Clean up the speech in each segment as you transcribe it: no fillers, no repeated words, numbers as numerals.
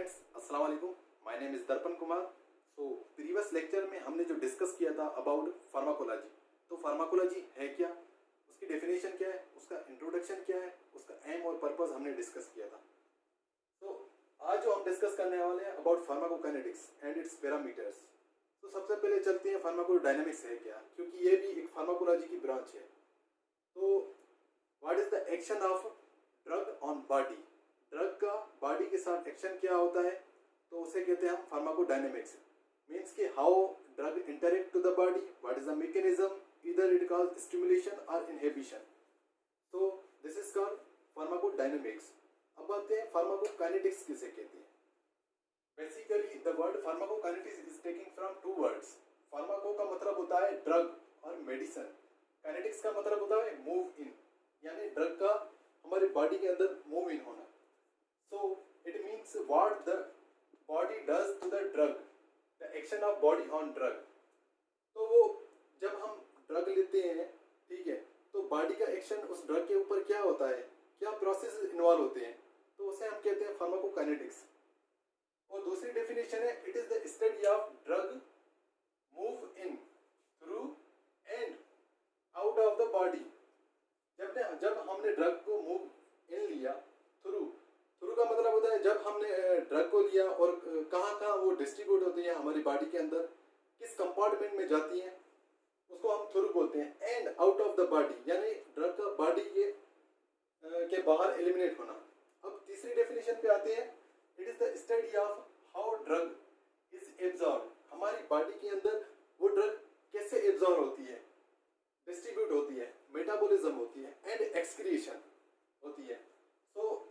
Friends, अस्सलाम वालेकुम। My name is दर्पण कुमार। सो प्रीवियस लेक्चर में हमने जो डिस्कस किया था अबाउट फार्माकोलॉजी, तो फार्माकोलॉजी है क्या, उसकी डेफिनेशन क्या है, उसका इंट्रोडक्शन क्या है, उसका एम और पर्पस हमने डिस्कस किया था। तो आज जो हम डिस्कस करने वाले हैं about pharmacokinetics and it's parameters. तो सबसे पहले चलते हैं फार्माकोडायनामिक्स है क्या, क्योंकि ये भी एक फार्माकोलॉजी की ब्रांच है। तो what is the action of drug on body, drug का बॉडी के साथ एक्शन क्या होता है, तो उसे कहते हैं हम फार्माकोडायनामिक्स। मीन्स कि how drug interact to the body, what is the mechanism, either it called stimulation और इनहिबिशन। तो दिस इज कॉल्ड फार्माकोडायनामिक्स। अब आते हैं फार्माकोकाइनेटिक्स किसे कहते हैं। Basically the word pharmacokinetics is taking from two words. Pharmaco का मतलब होता है ड्रग और मेडिसिन, काइनेटिक्स का मतलब होता है मूव इन, यानी ड्रग का हमारे बॉडी के अंदर मूव इन होना। So it means what the body does to the drug, the action of body on drug। तो वो जब हम ड्रग लेते हैं, ठीक है, तो बॉडी का एक्शन उस ड्रग के ऊपर क्या होता है, क्या प्रोसेस इन्वॉल्व होते हैं, तो उसे हम कहते हैं फार्माकोकाइनेटिक्स। और दूसरी डेफिनेशन है it is the study of drug move in through and out of the body. जब हमने ड्रग को मूव इन लिया, थ्रू का मतलब होता है जब हमने ड्रग को लिया और कहाँ कहाँ वो डिस्ट्रीब्यूट होती है हमारी बॉडी के अंदर, किस कंपार्टमेंट में जाती हैं, उसको हम थ्रू बोलते हैं। And out of the body, यानी ड्रग का बॉडी के बाहर एलिमिनेट होना। अब तीसरी डेफिनेशन पे आते हैं, it is the study of how drug is absorb. हमारी बॉडी के अंदर वो ड्रग कैसे एब्जॉर्ब होती है, डिस्ट्रीब्यूट होती है, मेटाबॉलिज्म होती है एंड एक्सक्रीशन होती है। सो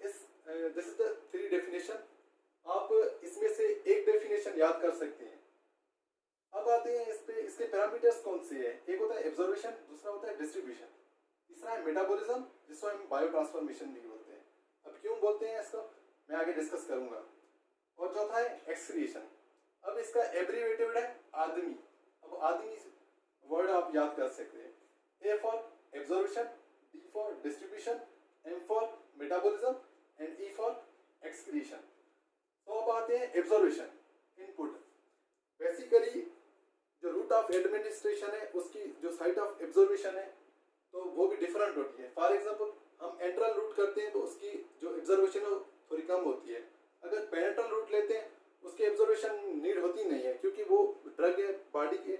this is the three definition. आप इसमें से एक डेफिनेशन याद कर सकते हैं। अब आते हैं इस पे, इसके पैरामीटर्स कौन से हैं। एक होता है एब्जॉर्प्शन, दूसरा होता है डिस्ट्रीब्यूशन, तीसरा है मेटाबॉलिज्म जिसको हम बायो ट्रांसफॉर्मेशन भी बोलते हैं। अब क्यों बोलते हैं इसको मैं आगे डिस्कस करूंगा। और चौथा है एक्सक्रीशन। अब इसका एब्रीवेटेड है आदमी। अब आदमी वर्ड आप याद कर सकते हैं। A for absorption, D for distribution, M for metabolism and E for excretion. तो अब आते हैं एब्जॉर्प्शन, इनपुट। बेसिकली जो रूट ऑफ एडमिनिस्ट्रेशन है उसकी जो साइट ऑफ एब्जॉर्प्शन है तो वो भी डिफरेंट होती है। फॉर एग्जांपल हम एंट्रल रूट करते हैं तो उसकी जो एब्जॉर्प्शन है थोड़ी कम होती है। अगर पेनिट्रल रूट लेते हैं उसकी एब्जॉर्प्शन नीड होती नहीं है, क्योंकि वो ड्रग बॉडी के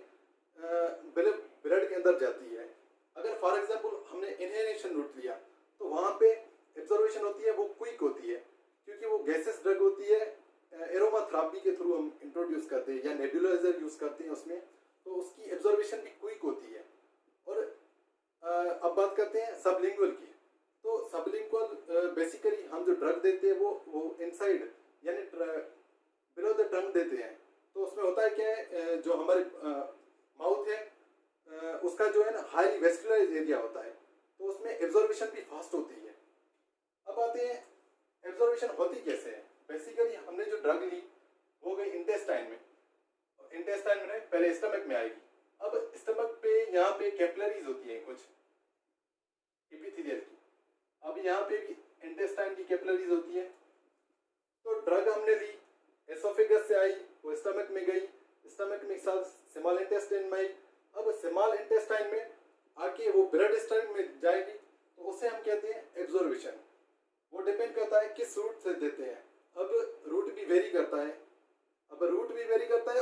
ब्लड के अंदर जाती है। अगर फॉर एग्जांपल हमने इनहेलेशन रूट लिया तो वहाँ पे एब्जॉर्प्शन होती है वो क्विक होती है, क्योंकि वो गैसेस ड्रग होती है। एरोमा थेरेपी के थ्रू हम इंट्रोड्यूस करते हैं या नेबुलाइजर यूज करते हैं उसमें, तो उसकी एब्जॉर्प्शन भी क्विक होती है। और अब बात करते हैं सबलिंगुअल की। तो सबलिंगुअल बेसिकली हम जो ड्रग देते हैं वो इनसाइड यानी बिलो द टंग देते हैं। तो उसमें होता है क्या, जो हमारे माउथ है उसका जो है ना हाईली वेस्कुलराइज्ड एरिया होता है, तो उसमें एब्जॉर्प्शन भी फास्ट होती है। अब आते हैं एब्जॉर्प्शन होती कैसे है। बेसिकली हमने जो ड्रग ली वो गई इंटेस्टाइन में, इंटेस्टाइन में पहले स्टमक में आएगी। अब स्टमक पे यहाँ पे कैपिलरीज होती है कुछ एपिथेलियल की। अब यहाँ पे भी इंटेस्टाइन की कैपिलरीज होती है। तो ड्रग हमने ली, एसोफेगस से आई, वो स्टमक में गई, स्टमक में साथ स्मॉल इंटेस्टाइन में आई। अब स्मॉल इंटेस्टाइन में आके वो ब्लड स्ट्रीम में जाएगी, तो उसे हम कहते हैं एब्जॉर्प्शन। वो डिपेंड करता है किस रूट से देते हैं। अब रूट भी वेरी करता है,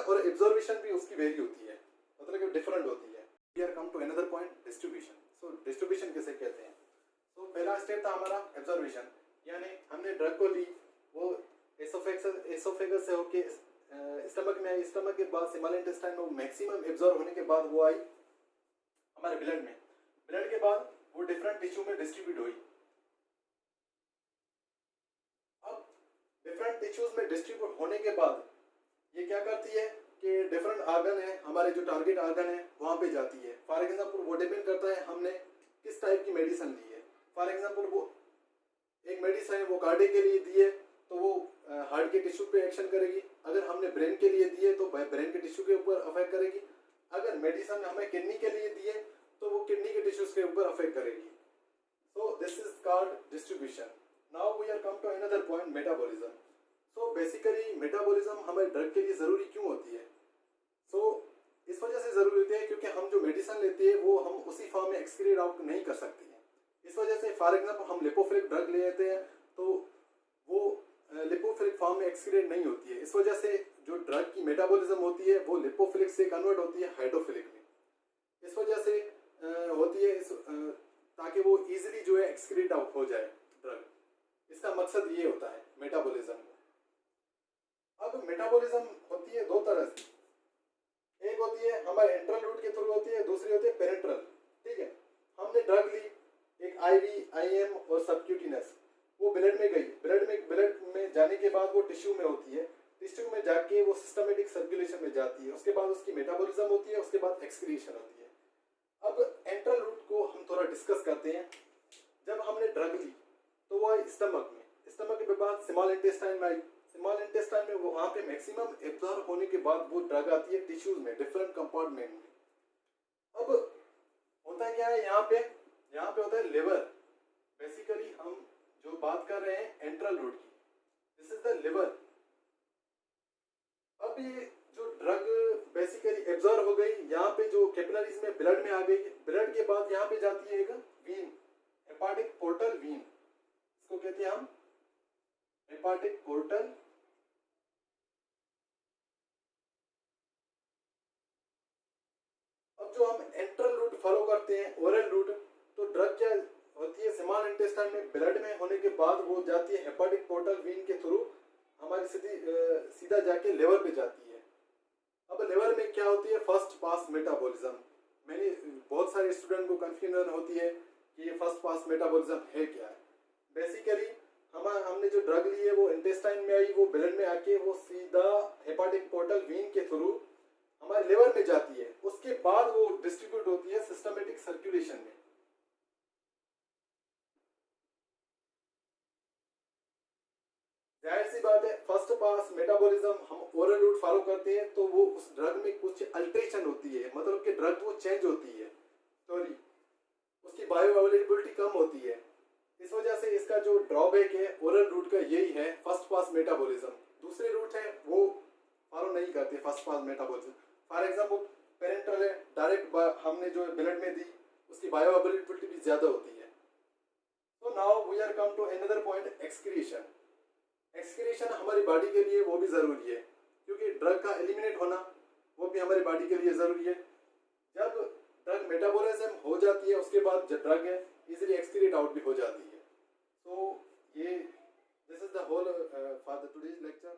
और एब्जॉर्प्शन भी उसकी वेरी होती है, मतलब कि डिफरेंट होती है। Here come to another point, distribution. So distribution किसे कहते हैं। तो पहला स्टेप था हमारा एब्जॉर्प्शन, यानी हमने ड्रग को ली, वो एसोफेगस से होके स्टमक में आई, स्टमक के बाद स्मॉल इंटेस्टाइन में मैक्सिमम एब्जॉर्ब होने के बाद वो आई हमारे ब्लड में। ब्लड के बाद वो डिफरेंट टिश्यू में डिस्ट्रीब्यूट हुई। अब डिफरेंट टिश्यूज में डिस्ट्रीब्यूट होने के बाद ये क्या करती है कि डिफरेंट ऑर्गन है, हमारे जो टारगेट ऑर्गन है वहां पे जाती है। फॉर एग्जांपल वो डिपेंड करता है हमने किस टाइप की मेडिसिन ली है। फॉर एग्जांपल वो एक मेडिसिन वो कार्डियक के लिए दी है तो वो हार्ट के टिश्यू पे एक्शन करेगी। अगर हमने ब्रेन के लिए दी है तो ब्रेन के टिश्यू के ऊपर अफेक्ट करेगी। अगर मेडिसिन हमें किडनी के लिए दी है तो वो किडनी के टिश्यूज के ऊपर अफेक्ट करेगी। So this is called distribution. Now we are come to another point, metabolism. So basically metabolism हमारे ड्रग के लिए ज़रूरी क्यों होती है? सो इस वजह से ज़रूरी होती है क्योंकि हम जो मेडिसिन लेते हैं वो हम उसी फॉर्म में एक्सक्रीट आउट नहीं कर सकते हैं। इस वजह से फॉर एग्जांपल हम लिपोफिलिक ड्रग ले लेते हैं तो वो लिपोफिलिक फॉर्म में एक्सक्रीट नहीं होती है। इस वजह से जो ड्रग की मेटाबॉलिज्म होती है वो लिपोफिलिक से कन्वर्ट होती है हाइड्रोफिलिक में। इस वजह से होती है ताकि वो इजीली जो है एक्सक्रीट आउट हो जाए ड्रग। इसका मकसद ये होता है मेटाबॉलिज्म का। अब मेटाबॉलिज्म होती है दो तरह से, एक होती है हमारे एंट्रल रूट के थ्रू होती है, दूसरी होती है पेरेंट्रल। ठीक है, हमने ड्रग ली, एक आईवी, आईएम और सबक्यूटिनस, वो ब्लड में गई, ब्लड में जाने के बाद वो टिश्यू में होती है, टिश्यू में जाके वो सिस्टमेटिक सर्कुलेशन में जाती है, उसके बाद उसकी मेटाबॉलिज्म होती है, उसके बाद एक्सक्रीशन होती है। अब एंट्रल रूट को हम थोड़ा डिस्कस करते हैं। जब हमने ड्रग ली तो वो स्टमक के बाद स्मॉल इंटेस्टाइन में आई, स्मॉल इंटेस्टाइन में वो वहाँ पे मैक्सिमम एब्जॉर्ब होने के बाद वो ड्रग आती है टिश्यूज में, डिफरेंट कंपार्टमेंट में। अब होता क्या है यहाँ पे होता है लिवर। बेसिकली हम जो बात कर रहे हैं एंट्रल रूट की, दिस इज द लिवर। अब ये जो ड्रग बेसिकली एब्जॉर्ब हो गई, यहाँ पे जो कैपिलरीज में ब्लड में आ गई, ब्लड के बाद यहाँ पे जाती है एक वीन, हेपाटिक पोर्टल वीन, इसको कहते हैं हम हेपाटिक पोर्टल। अब जो हम एंट्रल रूट फॉलो करते हैं, ओरल रूट, तो ड्रग क्या होती है स्मॉल इंटेस्टाइन में ब्लड में होने के बाद वो जाती है हेपाटिक पोर्टल वीन के थ्रू हमारी सीधा जाके लिवर पे जाती है। अब लिवर में क्या होती है, फर्स्ट पास मेटाबॉलिज्म। मैंने बहुत सारे स्टूडेंट को कंफ्यूजन होती है कि ये फर्स्ट पास मेटाबॉलिज्म है क्या है। बेसिकली हमने जो ड्रग ली है वो इंटेस्टाइन में आई, वो ब्लड में आके वो सीधा हेपाटिक पोर्टल वीन के थ्रू हमारे लिवर में जाती है, उसके बाद वो डिस्ट्रीब्यूट होती है सिस्टमेटिक सर्कुलेशन में। जाहिर सी बात है फर्स्ट पास मेटाबॉलिज्म हम ओरल रूट फॉलो करते हैं तो वो उस ड्रग में कुछ अल्ट्रेशन होती है, मतलब कि ड्रग वो चेंज होती है, सॉरी उसकी बायो अवेलेबिलिटी कम होती है। इस वजह से इसका जो ड्रॉबैक है ओरल रूट का यही है, फर्स्ट पास मेटाबॉलिज्म। दूसरे रूट है वो फॉलो नहीं करते first pass metabolism. For example parenteral है, डायरेक्ट हमने जो ब्लड में दी उसकी बायो अवेलेबिलिटी भी ज्यादा होती है। तो now we are come to another point, excretion. Excretion हमारी बॉडी के लिए वो भी ज़रूरी है क्योंकि ड्रग का एलिमिनेट होना वो भी हमारी बॉडी के लिए ज़रूरी है। जब ड्रग मेटाबॉलिज्म हो जाती है उसके बाद जो ड्रग है इजीली एक्सक्रीट आउट भी हो जाती है। तो ये this is the whole for the today's lecture.